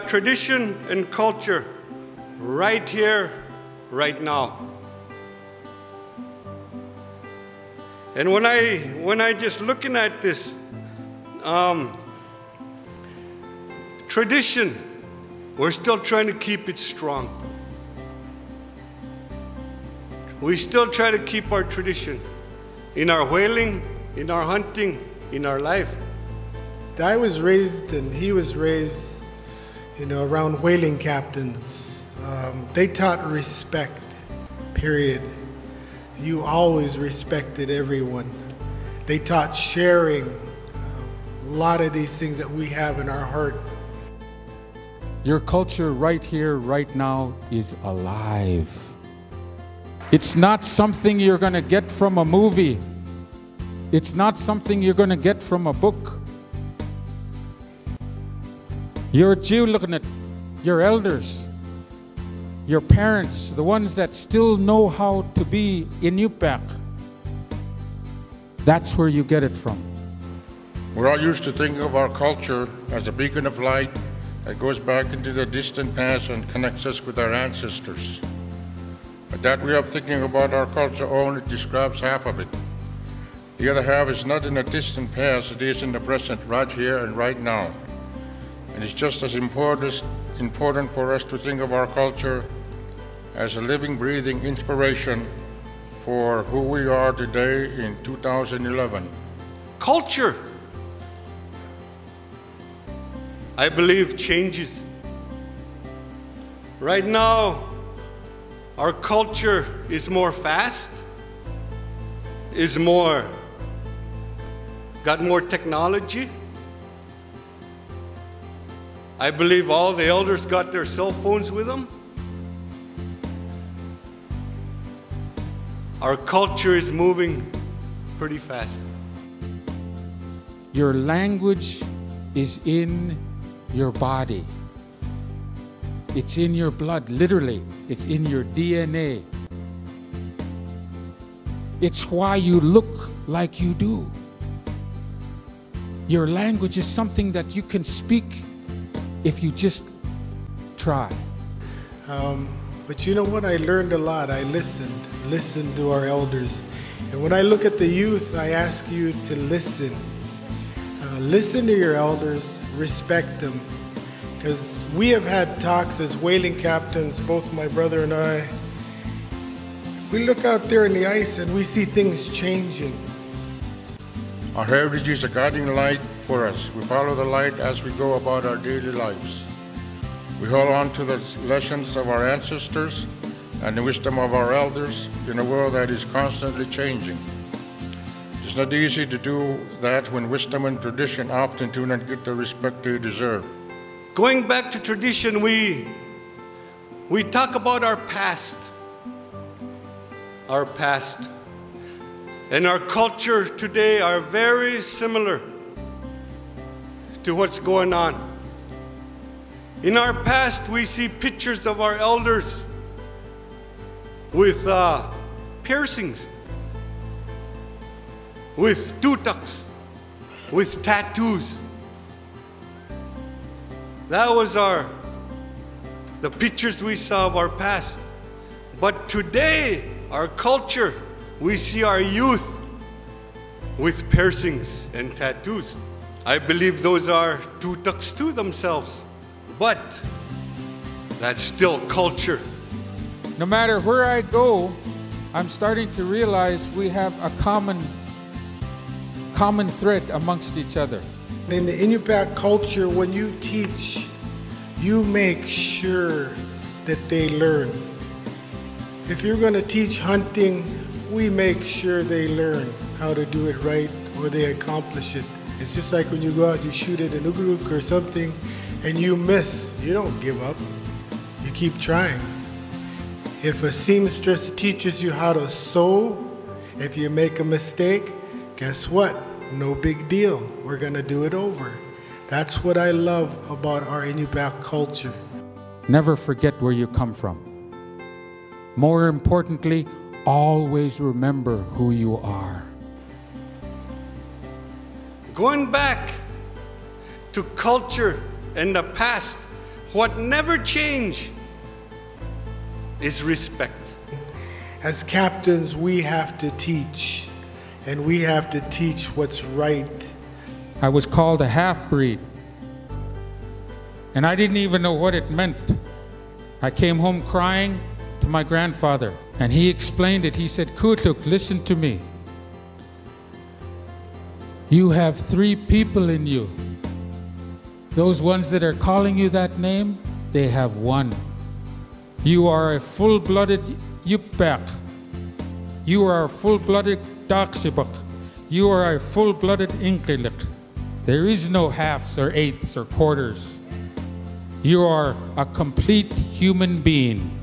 Tradition and culture right here, right now. And when I just looking at this tradition, we're still trying to keep it strong. We still try to keep our tradition in our whaling, in our hunting, in our life. I was raised and he was raised, around whaling captains. They taught respect, period. You always respected everyone. They taught sharing, a lot of these things that we have in our heart. Your culture right here, right now is alive. It's not something you're going to get from a movie. It's not something you're going to get from a book. You're looking at your elders, your parents, the ones that still know how to be Inupiat. That's where you get it from. We're all used to thinking of our culture as a beacon of light that goes back into the distant past and connects us with our ancestors. But that way of thinking about our culture only describes half of it. The other half is not in the distant past, it is in the present, right here and right now. And it's just as important for us to think of our culture as a living, breathing inspiration for who we are today in 2011. Culture, I believe, changes. Right now, our culture is more fast, got more technology. I believe all the elders got their cell phones with them. Our culture is moving pretty fast. Your language is in your body. It's in your blood, literally. It's in your DNA. It's why you look like you do. Your language is something that you can speak if you just try. But you know what? I learned a lot. I listened to our elders. And when I look at the youth, I ask you to listen. Listen to your elders, respect them. Because we have had talks as whaling captains, both my brother and I. We look out there in the ice and we see things changing. Our heritage is a guiding light for us. We follow the light as we go about our daily lives. We hold on to the lessons of our ancestors and the wisdom of our elders in a world that is constantly changing. It's not easy to do that when wisdom and tradition often do not get the respect they deserve. Going back to tradition, we talk about our past. Our past. And our culture today are very similar to what's going on. In our past, we see pictures of our elders with piercings, with tutuks, with tattoos. That was the pictures we saw of our past. But today, our culture, we see our youth with piercings and tattoos. I believe those are tutuks to themselves, but that's still culture. No matter where I go, I'm starting to realize we have a common thread amongst each other. In the Inupiat culture, when you teach, you make sure that they learn. If you're going to teach hunting, we make sure they learn how to do it right or they accomplish it. It's just like when you go out, you shoot at an ugruk or something and you miss. You don't give up. You keep trying. If a seamstress teaches you how to sew, if you make a mistake, guess what? No big deal. We're going to do it over. That's what I love about our Inupiat culture. Never forget where you come from. More importantly, always remember who you are. Going back to culture and the past, what never change is respect. As captains, we have to teach, and we have to teach what's right. I was called a half-breed, and I didn't even know what it meant. I came home crying to my grandfather, and he explained it. He said, "Kutuk, listen to me. You have 3 people in you. Those ones that are calling you that name, they have 1. You are a full-blooded Inupiat. You are a full-blooded Daksibak. You are a full-blooded Inkilik. There is no halves or eighths or quarters. You are a complete human being.